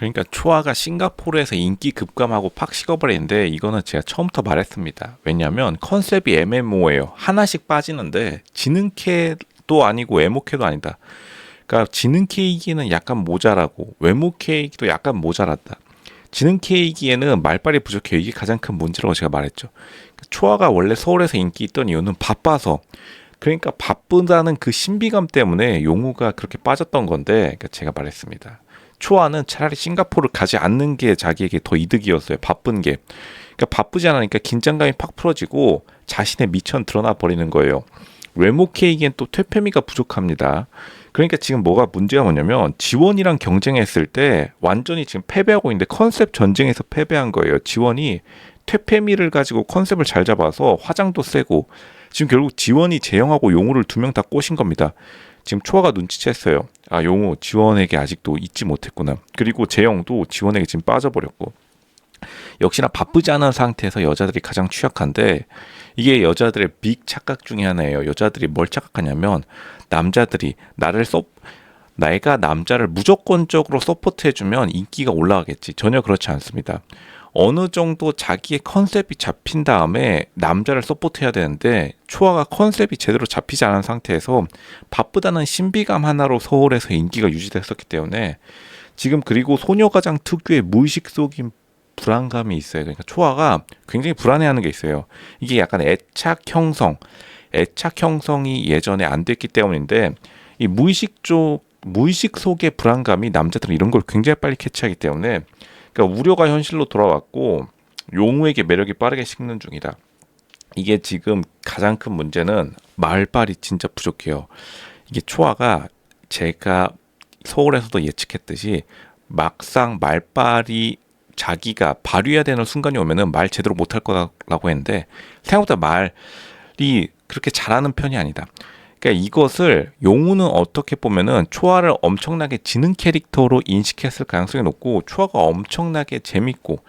그러니까 초아가 싱가포르에서 인기 급감하고 팍 식어버리는데 이거는 제가 처음부터 말했습니다. 왜냐하면 컨셉이 MMO예요. 하나씩 빠지는데 지능캐도 아니고 외모캐도 아니다. 그러니까 지능 케이기는 약간 모자라고 외모 케이기도 약간 모자랐다. 지능 케이기에는 말빨이 부족해요. 이게 가장 큰 문제라고 제가 말했죠. 초아가 원래 서울에서 인기 있던 이유는 바빠서, 그러니까 바쁘다는 그 신비감 때문에 용우가 그렇게 빠졌던 건데, 그러니까 제가 말했습니다. 초아는 차라리 싱가포르를 가지 않는 게 자기에게 더 이득이었어요. 바쁜 게. 그러니까 바쁘지 않으니까 긴장감이 팍 풀어지고 자신의 미천 드러나 버리는 거예요. 외모 케이기엔 또 퇴폐미가 부족합니다. 그러니까 지금 뭐가 문제가 뭐냐면 지원이랑 경쟁했을 때 완전히 지금 패배하고 있는데 컨셉 전쟁에서 패배한 거예요. 지원이 퇴폐미를 가지고 컨셉을 잘 잡아서 화장도 세고 지금 결국 지원이 재영하고 용우를 두 명 다 꼬신 겁니다. 지금 초아가 눈치챘어요. 아, 용우 지원에게 아직도 잊지 못했구나. 그리고 재영도 지원에게 지금 빠져버렸고, 역시나 바쁘지 않은 상태에서 여자들이 가장 취약한데 이게 여자들의 빅 착각 중에 하나예요. 여자들이 뭘 착각하냐면 남자들이 내가 남자를 무조건적으로 서포트해주면 인기가 올라가겠지. 전혀 그렇지 않습니다. 어느 정도 자기의 컨셉이 잡힌 다음에 남자를 서포트해야 되는데 초아가 컨셉이 제대로 잡히지 않은 상태에서 바쁘다는 신비감 하나로 서울에서 인기가 유지됐었기 때문에 지금, 그리고 소녀가장 특유의 무의식 속인 불안감이 있어요. 그러니까 초아가 굉장히 불안해하는 게 있어요. 이게 약간 애착 형성이 예전에 안 됐기 때문인데, 이 무의식 속의 불안감이 남자들은 이런 걸 굉장히 빨리 캐치하기 때문에, 그러니까 우려가 현실로 돌아왔고 용우에게 매력이 빠르게 식는 중이다. 이게 지금 가장 큰 문제는 말빨이 진짜 부족해요. 이게 초아가 제가 서울에서도 예측했듯이 막상 말빨이 자기가 발휘해야 되는 순간이 오면은 말 제대로 못할 거라고 했는데 생각보다 말이 그렇게 잘하는 편이 아니다. 그러니까 이것을 용우는 어떻게 보면은 초아를 엄청나게 지능 캐릭터로 인식했을 가능성이 높고, 초아가 엄청나게 재밌고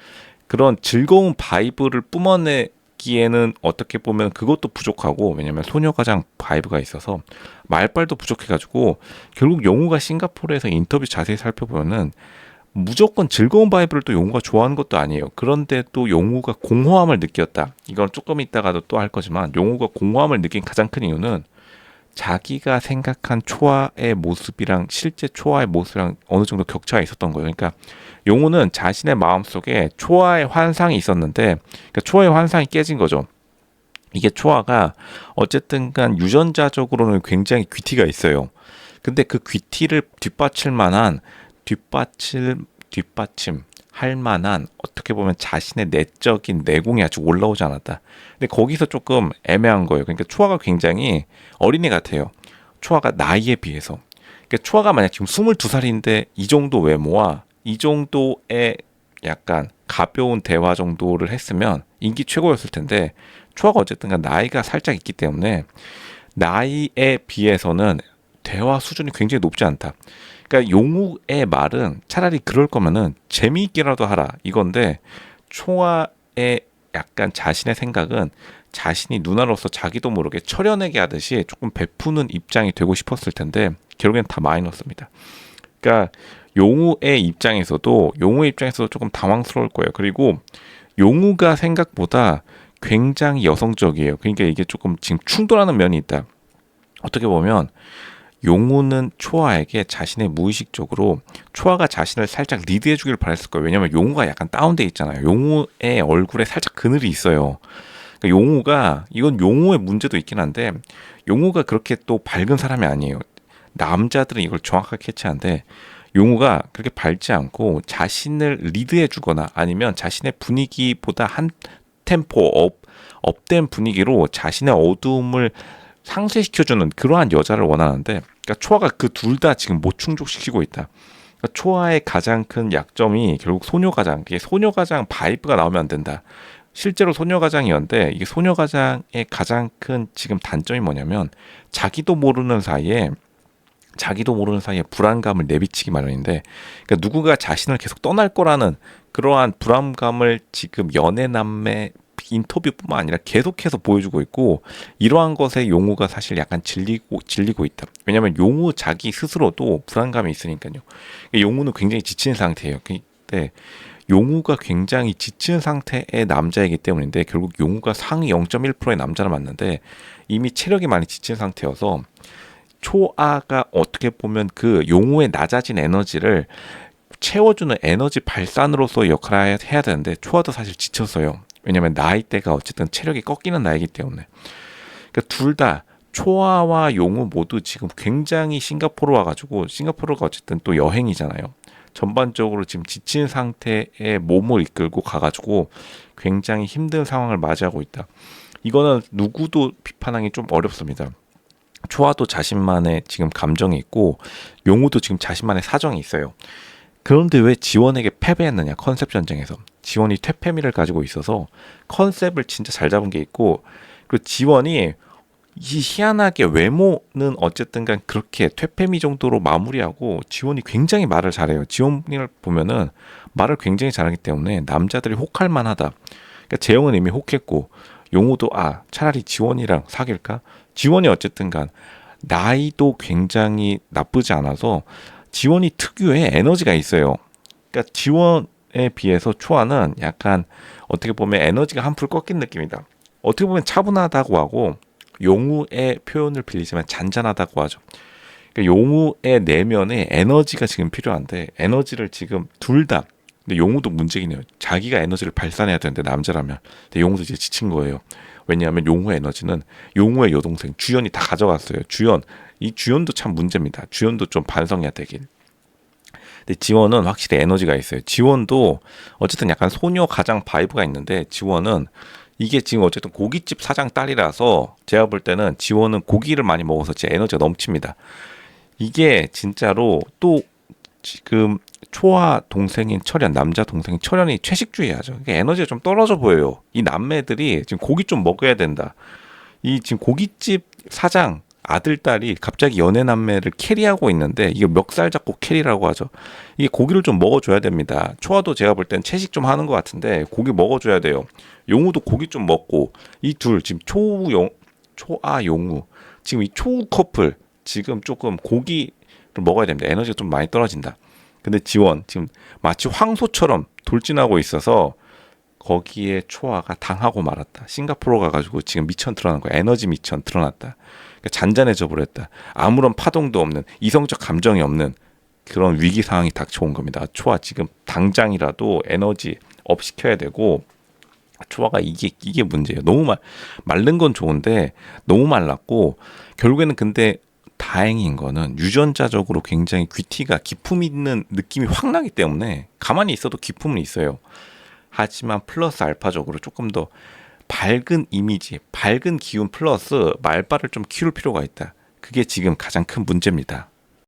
그런 즐거운 바이브를 뿜어내기에는 어떻게 보면 그것도 부족하고, 왜냐면 소녀가장 바이브가 있어서 말빨도 부족해가지고 결국 용우가 싱가포르에서 인터뷰 자세히 살펴보면은 무조건 즐거운 바이브를 또 용우가 좋아하는 것도 아니에요. 그런데 또 용우가 공허함을 느꼈다. 이건 조금 있다가도 또 할 거지만, 용우가 공허함을 느낀 가장 큰 이유는 자기가 생각한 초아의 모습이랑 실제 초아의 모습이랑 어느 정도 격차가 있었던 거예요. 그러니까 용우는 자신의 마음속에 초아의 환상이 있었는데, 그러니까 초아의 환상이 깨진 거죠. 이게 초아가 어쨌든 간 유전자적으로는 굉장히 귀티가 있어요. 근데 그 귀티를 뒷받침할 만한 어떻게 보면 자신의 내적인 내공이 아직 올라오지 않았다. 근데 거기서 조금 애매한 거예요. 그러니까 초아가 굉장히 어린애 같아요. 초아가 나이에 비해서. 그러니까 초아가 만약 지금 22살인데 이 정도 외모와 이 정도의 약간 가벼운 대화 정도를 했으면 인기 최고였을 텐데, 초아가 어쨌든 간 나이가 살짝 있기 때문에 나이에 비해서는 대화 수준이 굉장히 높지 않다. 그러니까 용우의 말은 차라리 그럴 거면은 재미있게라도 하라 이건데, 초아의 약간 자신의 생각은 자신이 누나로서 자기도 모르게 철연하게 하듯이 조금 베푸는 입장이 되고 싶었을 텐데 결국엔 다 마이너스입니다. 그러니까 용우의 입장에서도 조금 당황스러울 거예요. 그리고 용우가 생각보다 굉장히 여성적이에요. 그러니까 이게 조금 지금 충돌하는 면이 있다. 어떻게 보면 용우는 초아에게 자신의 무의식적으로 초아가 자신을 살짝 리드해 주길 바랬을 거예요. 왜냐면 용우가 약간 다운돼 있잖아요. 용우의 얼굴에 살짝 그늘이 있어요. 그러니까 이건 용우의 문제도 있긴 한데, 용우가 그렇게 또 밝은 사람이 아니에요. 남자들은 이걸 정확하게 캐치하는데 용우가 그렇게 밝지 않고 자신을 리드해 주거나 아니면 자신의 분위기보다 한 템포 업된 분위기로 자신의 어두움을 상쇄시켜주는 그러한 여자를 원하는데, 그러니까 초아가 그 둘 다 지금 못 충족시키고 있다. 그러니까 초아의 가장 큰 약점이 결국 소녀가장, 이게 소녀가장 바이브가 나오면 안 된다. 실제로 소녀가장이었는데 이게 소녀가장의 가장 큰 지금 단점이 뭐냐면 자기도 모르는 사이에 불안감을 내비치기 마련인데, 그러니까 누구가 자신을 계속 떠날 거라는 그러한 불안감을 지금 연애남매 인터뷰뿐만 아니라 계속해서 보여주고 있고 이러한 것에 용우가 사실 약간 질리고 있다. 왜냐하면 용우 자기 스스로도 불안감이 있으니까요. 용우는 굉장히 지친 상태예요. 근데 용우가 굉장히 지친 상태의 남자이기 때문인데 결국 용우가 상위 0.1%의 남자를 만났는데 이미 체력이 많이 지친 상태여서 초아가 어떻게 보면 그 용우의 낮아진 에너지를 채워주는 에너지 발산으로서 역할을 해야 되는데 초아도 사실 지쳤어요. 왜냐면 나이대가 어쨌든 체력이 꺾이는 나이기 때문에. 그러니까 둘 다 초아와 용우 모두 지금 굉장히 싱가포르 와가지고 싱가포르가 어쨌든 또 여행이잖아요. 전반적으로 지금 지친 상태의 몸을 이끌고 가가지고 굉장히 힘든 상황을 맞이하고 있다. 이거는 누구도 비판하기 좀 어렵습니다. 초아도 자신만의 지금 감정이 있고 용우도 지금 자신만의 사정이 있어요. 그런데 왜 지원에게 패배했느냐? 컨셉 전쟁에서 지원이 퇴폐미를 가지고 있어서 컨셉을 진짜 잘 잡은 게 있고 그리고 지원이 이 희한하게 외모는 어쨌든간 그렇게 퇴폐미 정도로 마무리하고 지원이 굉장히 말을 잘해요. 지원을 보면은 말을 굉장히 잘하기 때문에 남자들이 혹할 만하다. 그러니까 재영은 이미 혹했고 용우도 차라리 지원이랑 사귈까? 지원이 어쨌든간 나이도 굉장히 나쁘지 않아서 지원이 특유의 에너지가 있어요. 그러니까 지원에 비해서 초아는 약간 어떻게 보면 에너지가 한풀 꺾인 느낌이다. 어떻게 보면 차분하다고 하고 용우의 표현을 빌리지만 잔잔하다고 하죠. 그러니까 용우의 내면에 에너지가 지금 필요한데 에너지를 지금 둘 다. 근데 용우도 문제긴 해요. 자기가 에너지를 발산해야 되는데 남자라면. 근데 용우도 이제 지친 거예요. 왜냐하면 용우의 에너지는 용우의 여동생 주연이 다 가져갔어요. 이 주연도 참 문제입니다. 주연도 좀 반성해야 되긴. 근데 지원은 확실히 에너지가 있어요. 지원도 어쨌든 약간 소녀 가장 바이브가 있는데 지원은 이게 지금 어쨌든 고깃집 사장 딸이라서 제가 볼 때는 지원은 고기를 많이 먹어서 제 에너지가 넘칩니다. 이게 진짜로 또 지금 초아 동생인 철현, 남자 동생인 철현이 채식주의하죠. 그러니까 에너지가 좀 떨어져 보여요. 이 남매들이 지금 고기 좀 먹어야 된다. 이 지금 고깃집 사장 아들 딸이 갑자기 연애 남매를 캐리하고 있는데 이게 멱살 잡고 캐리라고 하죠. 이게 고기를 좀 먹어줘야 됩니다. 초아도 제가 볼 땐 채식 좀 하는 것 같은데 고기 먹어줘야 돼요. 용우도 고기 좀 먹고 이 둘 지금 초아 용우 지금 이 초우 커플 지금 조금 고기를 먹어야 됩니다. 에너지가 좀 많이 떨어진다. 근데 지원 지금 마치 황소처럼 돌진하고 있어서 거기에 초아가 당하고 말았다. 싱가포르 가가지고 지금 미천 드러난 거야. 에너지 미천 드러났다. 그러니까 잔잔해져 버렸다. 아무런 파동도 없는 이성적 감정이 없는 그런 위기 상황이 닥쳐온 겁니다. 초아 지금 당장이라도 에너지 업 시켜야 되고 초아가 이게 문제예요. 너무 마른 건 좋은데 너무 말랐고 결국에는 근데 다행인 거는 유전자적으로 굉장히 귀티가 기품 있는 느낌이 확 나기 때문에 가만히 있어도 기품은 있어요. 하지만 플러스 알파적으로 조금 더 밝은 이미지, 밝은 기운 플러스 말발을 좀 키울 필요가 있다. 그게 지금 가장 큰 문제입니다.